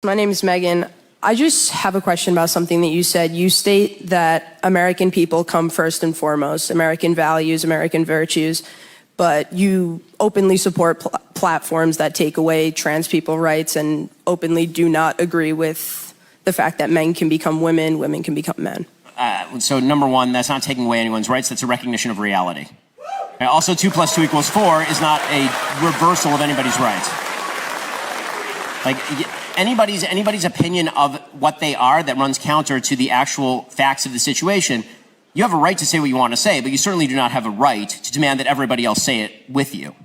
My name is Megan. I just have a question about something that you said. You state that American people come first and foremost, American values, American virtues, but you openly support platforms that take away trans people rights and openly do not agree with the fact that men can become women, women can become men. So number one, that's not taking away anyone's rights. That's a recognition of reality. Also, 2 + 2 = 4 is not a reversal of anybody's rights. Like anybody's opinion of what they are that runs counter to the actual facts of the situation. You have a right to say what you want to say, but you certainly do not have a right to demand that everybody else say it with you.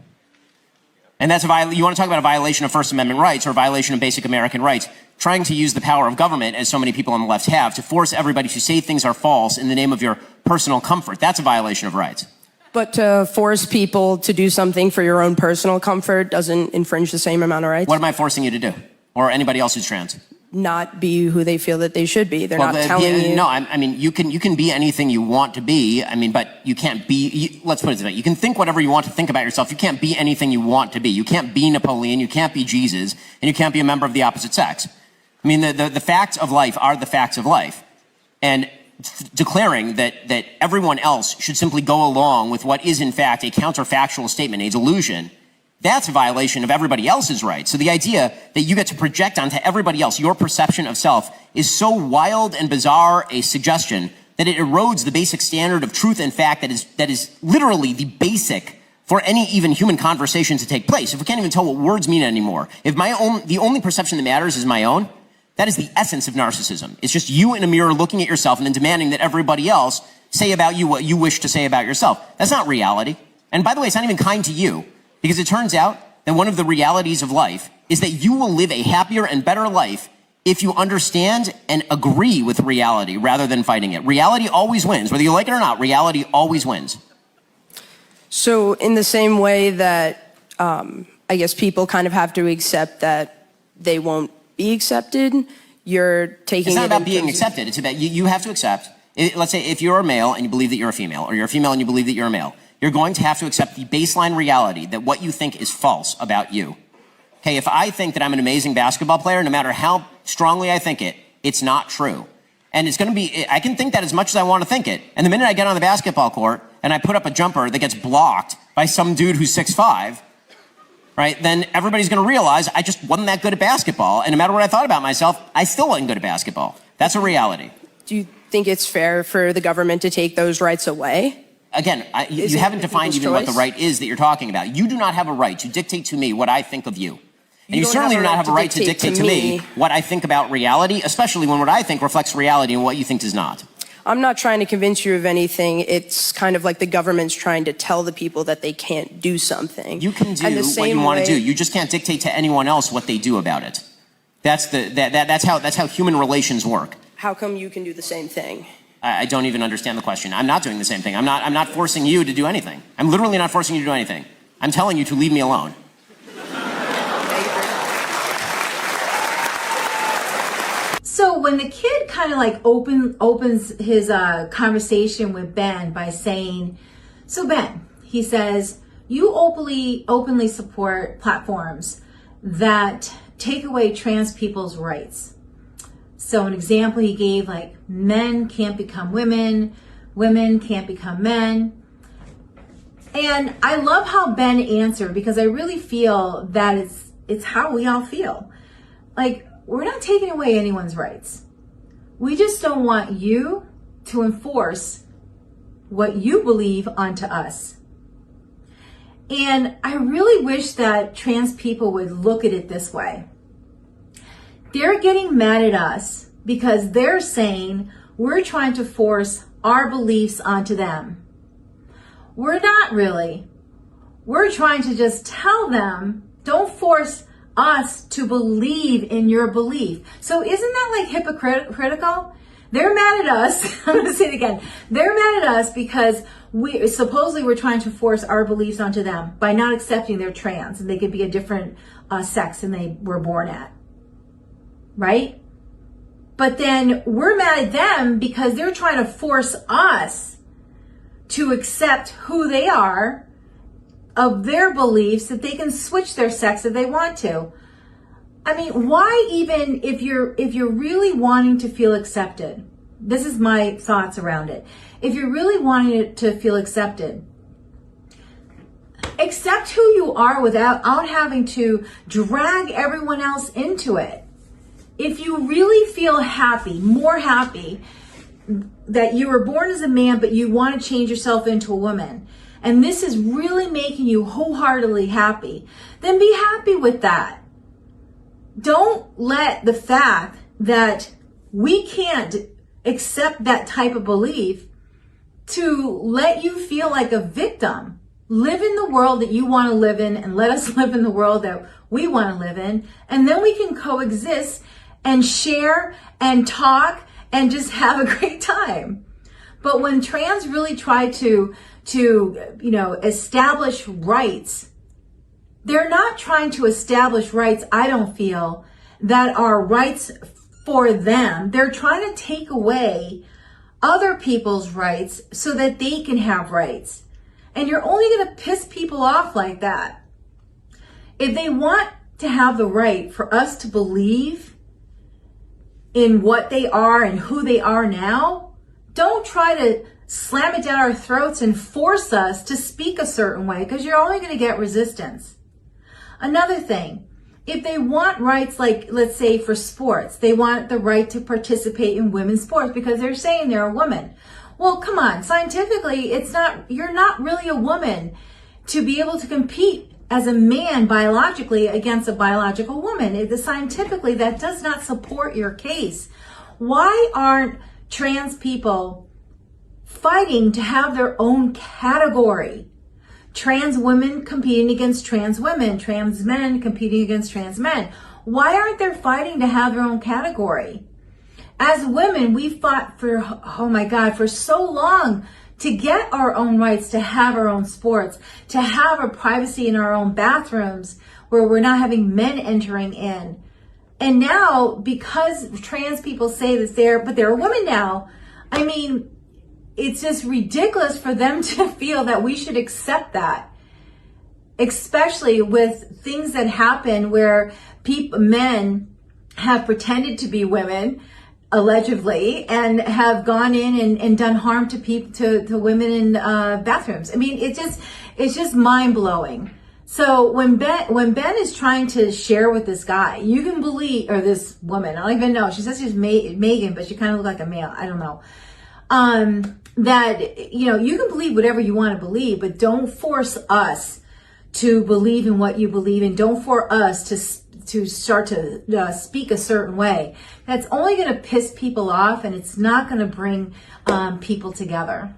And that's you want to talk about a violation of First Amendment rights or a violation of basic American rights, trying to use the power of government, as so many people on the left have, to force everybody to say things are false in the name of your personal comfort. That's a violation of rights. But to force people to do something for your own personal comfort doesn't infringe the same amount of rights? What am I forcing you to do? Or anybody else who's trans? Not be who they feel that they should be. They're not telling you. No, I mean, you can be anything you want to be. I mean, but you can't be, let's put it this way. You can think whatever you want to think about yourself. You can't be anything you want to be. You can't be Napoleon. You can't be Jesus. And you can't be a member of the opposite sex. I mean, the facts of life are the facts of life. And declaring that everyone else should simply go along with what is in fact a counterfactual statement, a delusion, that's a violation of everybody else's rights. So the idea that you get to project onto everybody else your perception of self is so wild and bizarre a suggestion that it erodes the basic standard of truth and fact that is literally the basic for any even human conversation to take place. If we can't even tell what words mean anymore, if the only perception that matters is my own, that is the essence of narcissism. It's just you in a mirror looking at yourself and then demanding that everybody else say about you what you wish to say about yourself. That's not reality. And by the way, it's not even kind to you, because it turns out that one of the realities of life is that you will live a happier and better life if you understand and agree with reality rather than fighting it. Reality always wins. Whether you like it or not, reality always wins. So in the same way that I guess people kind of have to accept that they won't be accepted, you're taking It's not about being accepted. It's about you have to accept. Let's say if you're a male and you believe that you're a female, or you're a female and you believe that you're a male, you're going to have to accept the baseline reality that what you think is false about you. Okay, if I think that I'm an amazing basketball player, no matter how strongly I think it, it's not true. And it's going to be, I can think that as much as I want to think it. And the minute I get on the basketball court and I put up a jumper that gets blocked by some dude who's 6'5", right, then everybody's going to realize I just wasn't that good at basketball. And no matter what I thought about myself, I still wasn't good at basketball. That's a reality. Do you think it's fair for the government to take those rights away? Again, you haven't defined even what the right is that you're talking about. You do not have a right to dictate to me what I think of you. And you certainly do not have a right to dictate to me what I think about reality, especially when what I think reflects reality and what you think does not. I'm not trying to convince you of anything. It's kind of like the government's trying to tell the people that they can't do something. You can do what you want to do. You just can't dictate to anyone else what they do about it. That's how human relations work. How come you can do the same thing? I don't even understand the question. I'm not doing the same thing. I'm not forcing you to do anything. I'm literally not forcing you to do anything. I'm telling you to leave me alone. So when the kid kind of like opens his conversation with Ben by saying, so Ben, he says, you openly support platforms that take away trans people's rights. So an example he gave, like, men can't become women, women can't become men. And I love how Ben answered, because I really feel that it's how we all feel. Like, we're not taking away anyone's rights. We just don't want you to enforce what you believe onto us. And I really wish that trans people would look at it this way. They're getting mad at us because they're saying we're trying to force our beliefs onto them. We're not really. We're trying to just tell them, don't force us to believe in your belief. So isn't that like hypocritical? They're mad at us. I'm going to say it again. They're mad at us because supposedly we're trying to force our beliefs onto them by not accepting they're trans and they could be a different sex than they were born at. Right? But then we're mad at them because they're trying to force us to accept who they are, of their beliefs, that they can switch their sex if they want to. I mean, why even if you're really wanting to feel accepted, this is my thoughts around it. If you're really wanting it to feel accepted, accept who you are without having to drag everyone else into it. If you really feel happy, more happy, that you were born as a man, but you want to change yourself into a woman, and this is really making you wholeheartedly happy, then be happy with that. Don't let the fact that we can't accept that type of belief to let you feel like a victim. Live in the world that you want to live in, and let us live in the world that we want to live in, and then we can coexist and share and talk and just have a great time. But when trans really try to establish rights, they're not trying to establish rights, I don't feel, that are rights for them. They're trying to take away other people's rights so that they can have rights. And you're only going to piss people off like that. If they want to have the right for us to believe in what they are and who they are now, don't try to slam it down our throats and force us to speak a certain way, because you're only going to get resistance. Another thing, if they want rights, like let's say for sports, they want the right to participate in women's sports because they're saying they're a woman. Well, come on, scientifically, you're not really a woman to be able to compete as a man biologically against a biological woman. Scientifically, that does not support your case. Why aren't trans people fighting to have their own category? Trans women competing against trans women, trans men competing against trans men. Why aren't they fighting to have their own category? As women, we fought for, oh my God, for so long to get our own rights, to have our own sports, to have our privacy in our own bathrooms where we're not having men entering in. And now, because trans people say that they're a woman now, I mean, it's just ridiculous for them to feel that we should accept that. Especially with things that happen where men have pretended to be women, allegedly, and have gone in and done harm to women in bathrooms. I mean, it's just mind blowing. So when Ben is trying to share with this guy, you can believe, or this woman, I don't even know. She says she's Megan, but she kind of looks like a male. I don't know. That you can believe whatever you want to believe, but don't force us to believe in what you believe in. Don't force us to start to speak a certain way. That's only going to piss people off, and it's not going to bring people together.